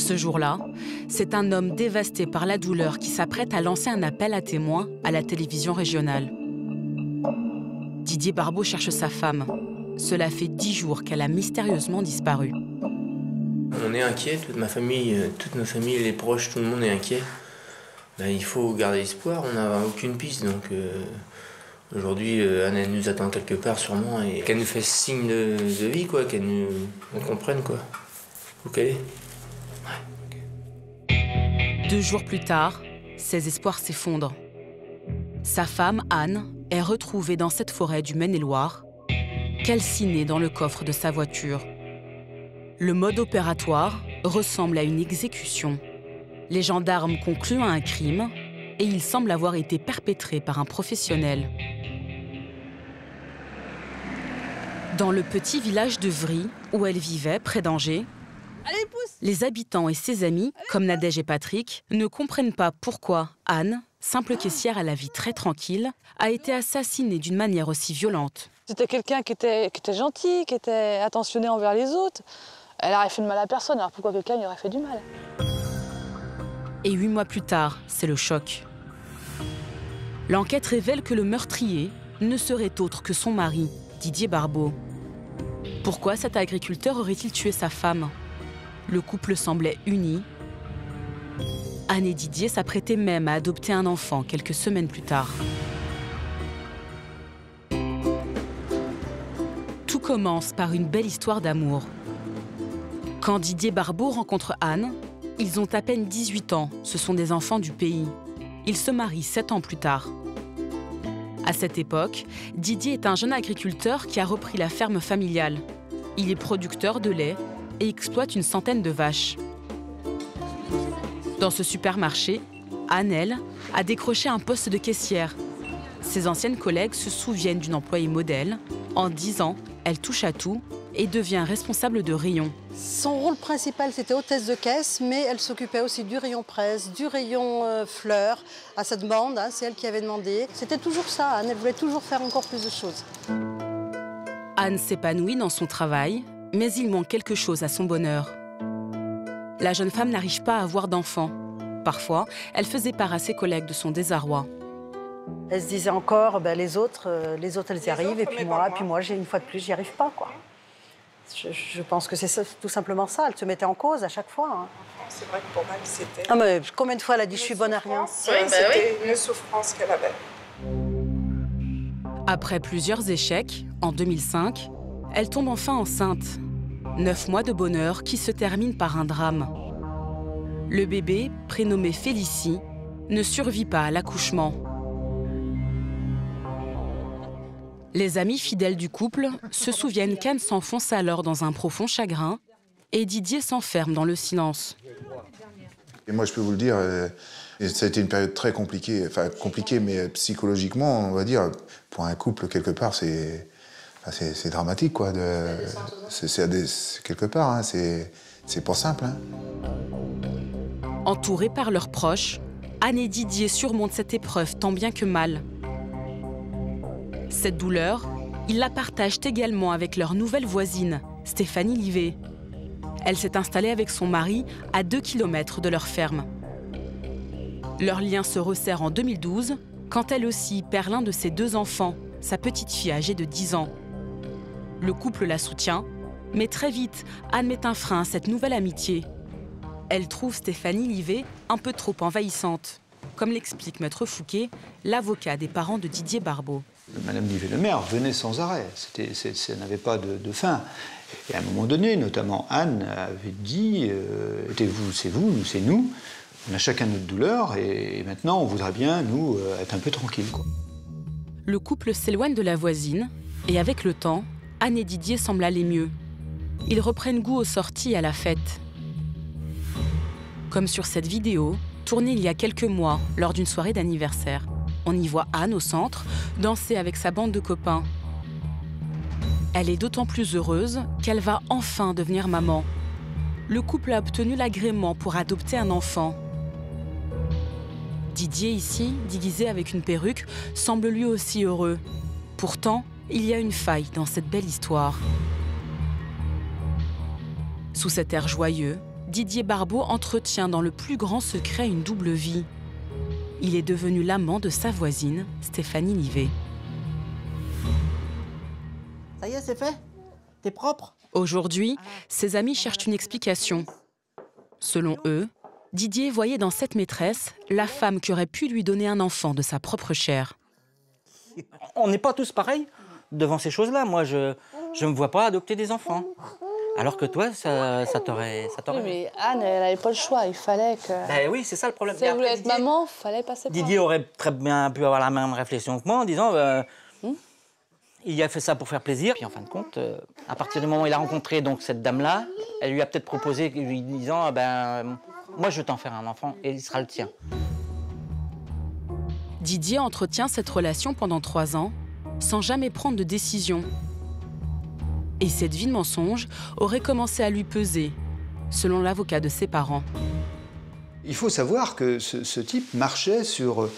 Ce jour-là, c'est un homme dévasté par la douleur qui s'apprête à lancer un appel à témoins à la télévision régionale. Didier Barbeau cherche sa femme. Cela fait 10 jours qu'elle a mystérieusement disparu. On est inquiet, toute ma famille, toute nos familles, les proches, tout le monde est inquiet. Ben, il faut garder espoir, on n'a aucune piste. Donc aujourd'hui, Anne elle nous attend quelque part sûrement et qu'elle nous fasse signe de vie, quoi, qu'elle nous comprenne, quoi. Où qu'elle est. Ouais. 2 jours plus tard, ses espoirs s'effondrent. Sa femme, Anne, est retrouvée dans cette forêt du Maine-et-Loire, calcinée dans le coffre de sa voiture. Le mode opératoire ressemble à une exécution. Les gendarmes concluent à un crime et il semble avoir été perpétré par un professionnel. Dans le petit village de Vry, où elle vivait, près d'Angers, les habitants et ses amis, comme Nadège et Patrick, ne comprennent pas pourquoi Anne, simple caissière à la vie très tranquille, a été assassinée d'une manière aussi violente. C'était quelqu'un qui était gentil, qui était attentionné envers les autres. Elle n'aurait fait de mal à personne, alors pourquoi quelqu'un lui aurait fait du mal? Et 8 mois plus tard, c'est le choc. L'enquête révèle que le meurtrier ne serait autre que son mari, Didier Barbeau. Pourquoi cet agriculteur aurait-il tué sa femme? Le couple semblait uni. Anne et Didier s'apprêtaient même à adopter un enfant quelques semaines plus tard. Tout commence par une belle histoire d'amour. Quand Didier Barbeau rencontre Anne, ils ont à peine 18 ans, ce sont des enfants du pays. Ils se marient 7 ans plus tard. À cette époque, Didier est un jeune agriculteur qui a repris la ferme familiale. Il est producteur de lait et exploite une centaine de vaches. Dans ce supermarché, Anne, elle, a décroché un poste de caissière. Ses anciennes collègues se souviennent d'une employée modèle. En 10 ans, elle touche à tout et devient responsable de rayon. Son rôle principal, c'était hôtesse de caisse, mais elle s'occupait aussi du rayon presse, du rayon fleurs, à sa demande, hein, c'est elle qui avait demandé. C'était toujours ça, Anne, elle voulait toujours faire encore plus de choses. Anne s'épanouit dans son travail, mais il manque quelque chose à son bonheur. La jeune femme n'arrive pas à avoir d'enfants. Parfois, elle faisait part à ses collègues de son désarroi. Elle se disait encore, ben, les autres, elles y arrivent, et puis moi, une fois de plus, j'y arrive pas, quoi. Je pense que c'est tout simplement ça. Elle se mettait en cause à chaque fois. Hein. C'est vrai que pour elle, c'était... Ah, mais combien de fois elle a dit « je suis bonne à rien ». C'était une souffrance qu'elle avait. Après plusieurs échecs, en 2005, elle tombe enfin enceinte. 9 mois de bonheur qui se terminent par un drame. Le bébé, prénommé Félicie, ne survit pas à l'accouchement. Les amis fidèles du couple se souviennent qu'Anne s'enfonce alors dans un profond chagrin et Didier s'enferme dans le silence. Et moi, je peux vous le dire, ça a été une période très compliquée, enfin compliquée, mais psychologiquement, on va dire, pour un couple, quelque part, c'est dramatique, quoi. Quelque part, hein, c'est pas simple. Hein. Entourés par leurs proches, Anne et Didier surmontent cette épreuve tant bien que mal. Cette douleur, ils la partagent également avec leur nouvelle voisine, Stéphanie Livet. Elle s'est installée avec son mari à 2 km de leur ferme. Leur lien se resserre en 2012, quand elle aussi perd l'un de ses 2 enfants, sa petite fille âgée de 10 ans. Le couple la soutient, mais très vite, Anne met un frein à cette nouvelle amitié. Elle trouve Stéphanie Livet un peu trop envahissante, comme l'explique Maître Fouquet, l'avocat des parents de Didier Barbeau. Madame Livet-Lemaire venait sans arrêt, ça n'avait pas de fin. Et à un moment donné, notamment Anne avait dit c'est vous, nous c'est nous, on a chacun notre douleur et maintenant on voudrait bien, nous, être un peu tranquilles. Quoi. Le couple s'éloigne de la voisine et avec le temps, Anne et Didier semblent aller mieux. Ils reprennent goût aux sorties et à la fête. Comme sur cette vidéo, tournée il y a quelques mois lors d'une soirée d'anniversaire. On y voit Anne au centre, danser avec sa bande de copains. Elle est d'autant plus heureuse qu'elle va enfin devenir maman. Le couple a obtenu l'agrément pour adopter un enfant. Didier, ici, déguisé avec une perruque, semble lui aussi heureux. Pourtant, il y a une faille dans cette belle histoire. Sous cet air joyeux, Didier Barbeau entretient dans le plus grand secret une double vie. Il est devenu l'amant de sa voisine, Stéphanie Livet. Ça y est, c'est fait? T'es propre? Aujourd'hui, ses amis cherchent une explication. Selon eux, Didier voyait dans cette maîtresse la femme qui aurait pu lui donner un enfant de sa propre chair. On n'est pas tous pareils devant ces choses-là. Moi, je ne me vois pas adopter des enfants. Alors que toi, ça t'aurait... Oui, mais Anne, elle n'avait pas le choix, il fallait que... Ben oui, c'est ça le problème. Si elle voulait être maman, il fallait passer par... Didier aurait très bien pu avoir la même réflexion que moi en disant... Il a fait ça pour faire plaisir. Puis en fin de compte, à partir du moment où il a rencontré donc, cette dame-là, elle lui a peut-être proposé, lui disant moi je vais t'en faire un enfant et il sera le tien. Didier entretient cette relation pendant 3 ans, sans jamais prendre de décision. Et cette vie de mensonge aurait commencé à lui peser, selon l'avocat de ses parents. Il faut savoir que ce type marchait sur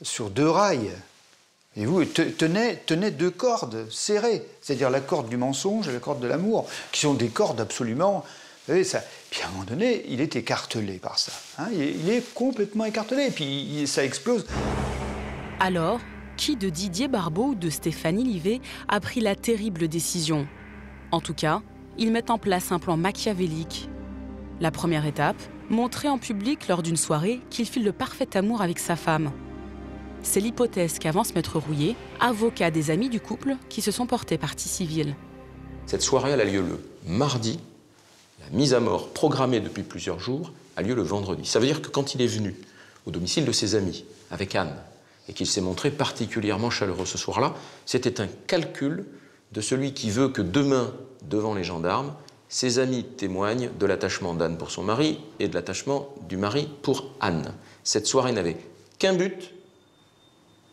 2 rails. Et vous tenez 2 cordes serrées, c'est-à-dire la corde du mensonge et la corde de l'amour, qui sont des cordes absolument... Vous savez, ça, puis à un moment donné, il est écartelé par ça. Hein, il est complètement écartelé, et puis ça explose. Alors, qui de Didier Barbeau ou de Stéphanie Livet a pris la terrible décision? En tout cas, ils mettent en place un plan machiavélique. La première étape, montrer en public lors d'une soirée qu'il file le parfait amour avec sa femme. C'est l'hypothèse qu'avance Maître Rouillet, avocat des amis du couple qui se sont portés partie civile. Cette soirée, elle a lieu le mardi. La mise à mort, programmée depuis plusieurs jours, a lieu le vendredi. Ça veut dire que quand il est venu au domicile de ses amis, avec Anne, et qu'il s'est montré particulièrement chaleureux ce soir-là, c'était un calcul de celui qui veut que demain, devant les gendarmes, ses amis témoignent de l'attachement d'Anne pour son mari et de l'attachement du mari pour Anne. Cette soirée n'avait qu'un but,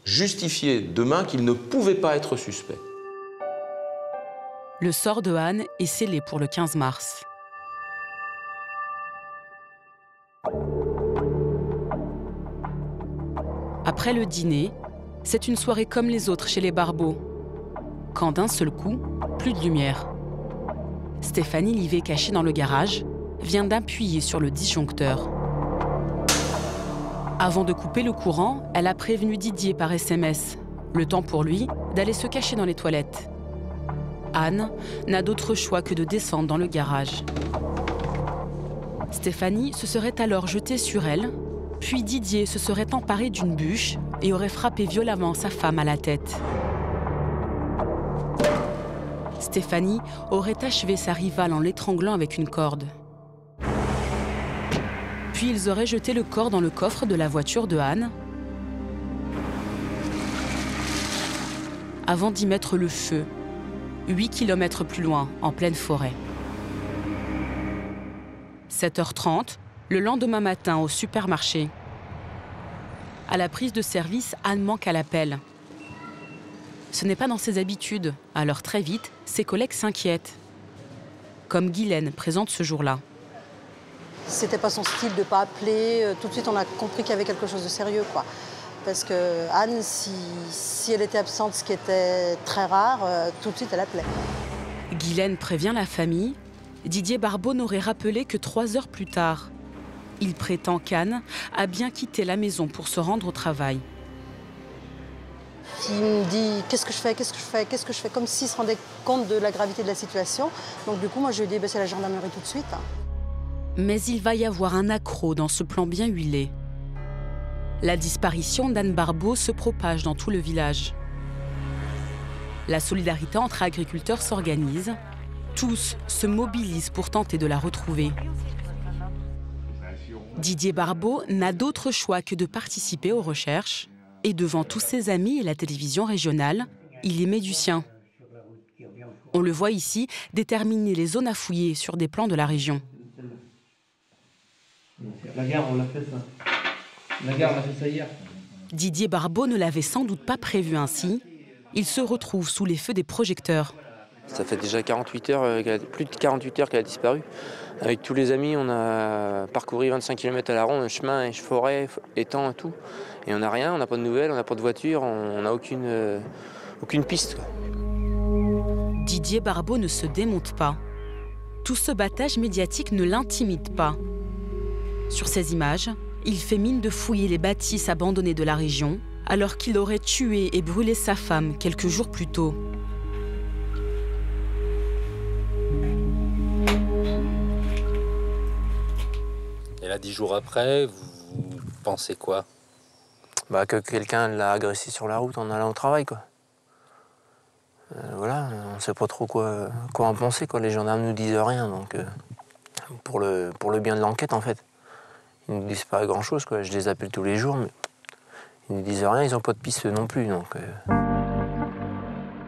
justifier demain qu'il ne pouvait pas être suspect. Le sort de Anne est scellé pour le 15 mars. Après le dîner, c'est une soirée comme les autres chez les Barbeau. Quand d'un seul coup, plus de lumière. Stéphanie Livet, cachée dans le garage, vient d'appuyer sur le disjoncteur. Avant de couper le courant, elle a prévenu Didier par SMS. Le temps pour lui d'aller se cacher dans les toilettes. Anne n'a d'autre choix que de descendre dans le garage. Stéphanie se serait alors jetée sur elle, puis Didier se serait emparé d'une bûche et aurait frappé violemment sa femme à la tête. Stéphanie aurait achevé sa rivale en l'étranglant avec une corde. Puis ils auraient jeté le corps dans le coffre de la voiture de Anne, avant d'y mettre le feu, 8 km plus loin, en pleine forêt. 7h30, le lendemain matin, au supermarché. À la prise de service, Anne manque à l'appel. Ce n'est pas dans ses habitudes, alors très vite, ses collègues s'inquiètent. Comme Guylaine, présente ce jour-là. C'était pas son style de ne pas appeler. Tout de suite, on a compris qu'il y avait quelque chose de sérieux, quoi. Parce que Anne, si elle était absente, ce qui était très rare, tout de suite, elle appelait. Guylaine prévient la famille. Didier Barbeau n'aurait rappelé que 3 heures plus tard. Il prétend qu'Anne a bien quitté la maison pour se rendre au travail. Il me dit « qu'est-ce que je fais, comme s'il se rendait compte de la gravité de la situation. Donc du coup, moi, je lui ai dit « c'est la gendarmerie tout de suite ». Mais il va y avoir un accroc dans ce plan bien huilé. La disparition d'Anne Barbeau se propage dans tout le village. La solidarité entre agriculteurs s'organise. Tous se mobilisent pour tenter de la retrouver. Didier Barbeau n'a d'autre choix que de participer aux recherches. Et devant tous ses amis et la télévision régionale, il y met du sien. On le voit ici déterminer les zones à fouiller sur des plans de la région. La gare, on l'a fait ça. La gare, on a fait ça hier. Didier Barbeau ne l'avait sans doute pas prévu ainsi. Il se retrouve sous les feux des projecteurs. Ça fait déjà 48 heures, plus de 48 heures qu'elle a disparu. Avec tous les amis, on a parcouru 25 km à la ronde, chemin, forêt, étang et tout. Et on n'a rien, on n'a pas de nouvelles, on n'a pas de voiture, on n'a aucune piste, quoi. Didier Barbeau ne se démonte pas. Tout ce battage médiatique ne l'intimide pas. Sur ces images, il fait mine de fouiller les bâtisses abandonnées de la région, alors qu'il aurait tué et brûlé sa femme quelques jours plus tôt. Et là, 10 jours après, vous pensez quoi? Bah, que quelqu'un l'a agressé sur la route en allant au travail, quoi. Voilà, on ne sait pas trop quoi en penser, quoi. Les gendarmes nous disent rien, donc pour le bien de l'enquête, en fait. Ils nous disent pas grand-chose, quoi. Je les appelle tous les jours, mais ils nous disent rien, ils n'ont pas de piste non plus, donc...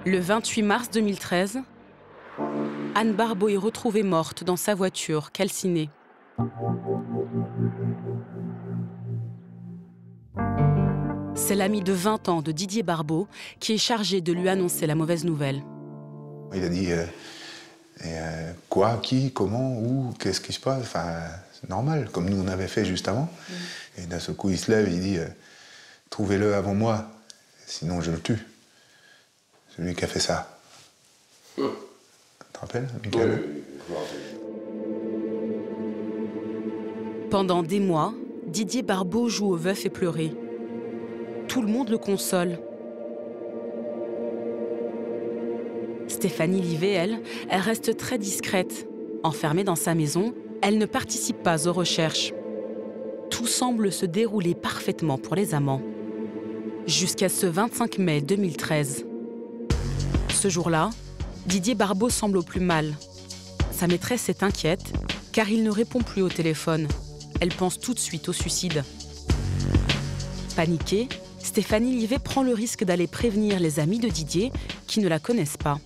Le 28 mars 2013, Anne Barbeau est retrouvée morte dans sa voiture, calcinée. C'est l'ami de 20 ans de Didier Barbeau qui est chargé de lui annoncer la mauvaise nouvelle. Il a dit quoi, qui, comment, où, qu'est-ce qui se passe. Enfin, c'est normal, comme nous on avait fait juste avant. Et d'un seul coup, il se lève, il dit trouvez-le avant moi, sinon je le tue. C'est lui qui a fait ça. Tu te rappelles, Michael? Pendant des mois, Didier Barbeau joue au veuf et pleuré. Tout le monde le console. Stéphanie Livet, elle reste très discrète. Enfermée dans sa maison, elle ne participe pas aux recherches. Tout semble se dérouler parfaitement pour les amants. Jusqu'à ce 25 mai 2013. Ce jour-là, Didier Barbeau semble au plus mal. Sa maîtresse est inquiète, car il ne répond plus au téléphone. Elle pense tout de suite au suicide. Paniquée, Stéphanie Livet prend le risque d'aller prévenir les amis de Didier qui ne la connaissent pas.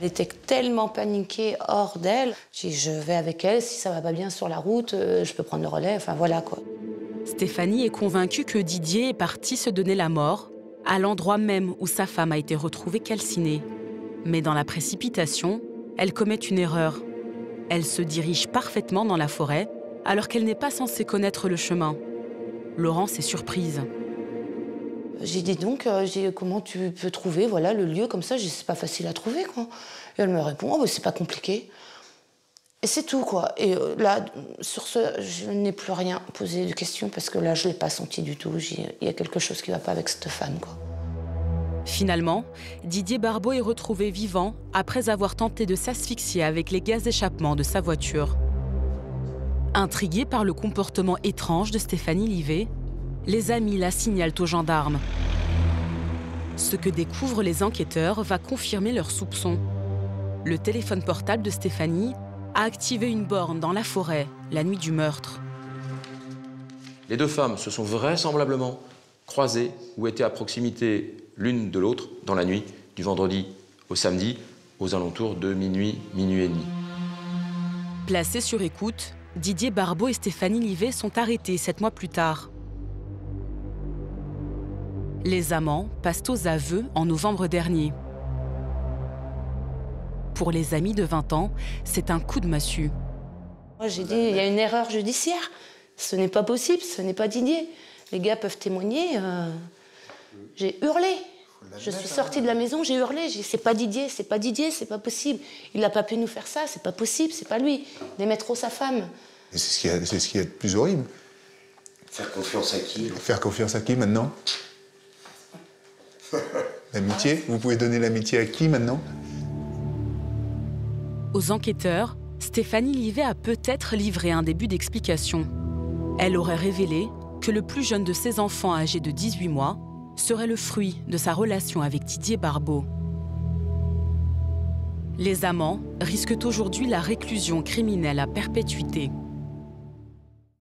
Elle était tellement paniquée, hors d'elle. J'ai dit, je vais avec elle, si ça va pas bien sur la route, je peux prendre le relais, enfin voilà quoi. Stéphanie est convaincue que Didier est parti se donner la mort, à l'endroit même où sa femme a été retrouvée calcinée. Mais dans la précipitation, elle commet une erreur. Elle se dirige parfaitement dans la forêt, alors qu'elle n'est pas censée connaître le chemin. Laurence est surprise. J'ai dit donc, comment tu peux trouver voilà, le lieu comme ça? C'est pas facile à trouver, quoi. Et elle me répond, oh, bah, c'est pas compliqué. Et c'est tout, quoi. Et là, sur ce, je n'ai plus rien posé de questions parce que là, je l'ai pas senti du tout. Il y a quelque chose qui va pas avec cette femme, quoi. Finalement, Didier Barbeau est retrouvé vivant après avoir tenté de s'asphyxier avec les gaz d'échappement de sa voiture. Intrigués par le comportement étrange de Stéphanie Livet, les amis la signalent aux gendarmes. Ce que découvrent les enquêteurs va confirmer leurs soupçons. Le téléphone portable de Stéphanie a activé une borne dans la forêt la nuit du meurtre. Les deux femmes se sont vraisemblablement croisées ou étaient à proximité l'une de l'autre dans la nuit du vendredi au samedi, aux alentours de minuit, minuit et demi. Placés sur écoute, Didier Barbeau et Stéphanie Livet sont arrêtés 7 mois plus tard. Les amants passent aux aveux en novembre dernier. Pour les amis de 20 ans, c'est un coup de massue. Moi, j'ai dit, il y a une erreur judiciaire. Ce n'est pas possible, ce n'est pas Didier. Les gars peuvent témoigner. J'ai hurlé. Je suis sortie de la maison, j'ai hurlé. J'ai dit, c'est pas Didier, c'est pas Didier, c'est pas possible. Il n'a pas pu nous faire ça, c'est pas possible, c'est pas lui. Il aimait trop sa femme. Et c'est ce qui est le plus horrible. Faire confiance à qui? Faire confiance à qui maintenant? L'amitié? Vous pouvez donner l'amitié à qui maintenant? Aux enquêteurs, Stéphanie Livet a peut-être livré un début d'explication. Elle aurait révélé que le plus jeune de ses enfants âgé de 18 mois serait le fruit de sa relation avec Didier Barbeau. Les amants risquent aujourd'hui la réclusion criminelle à perpétuité.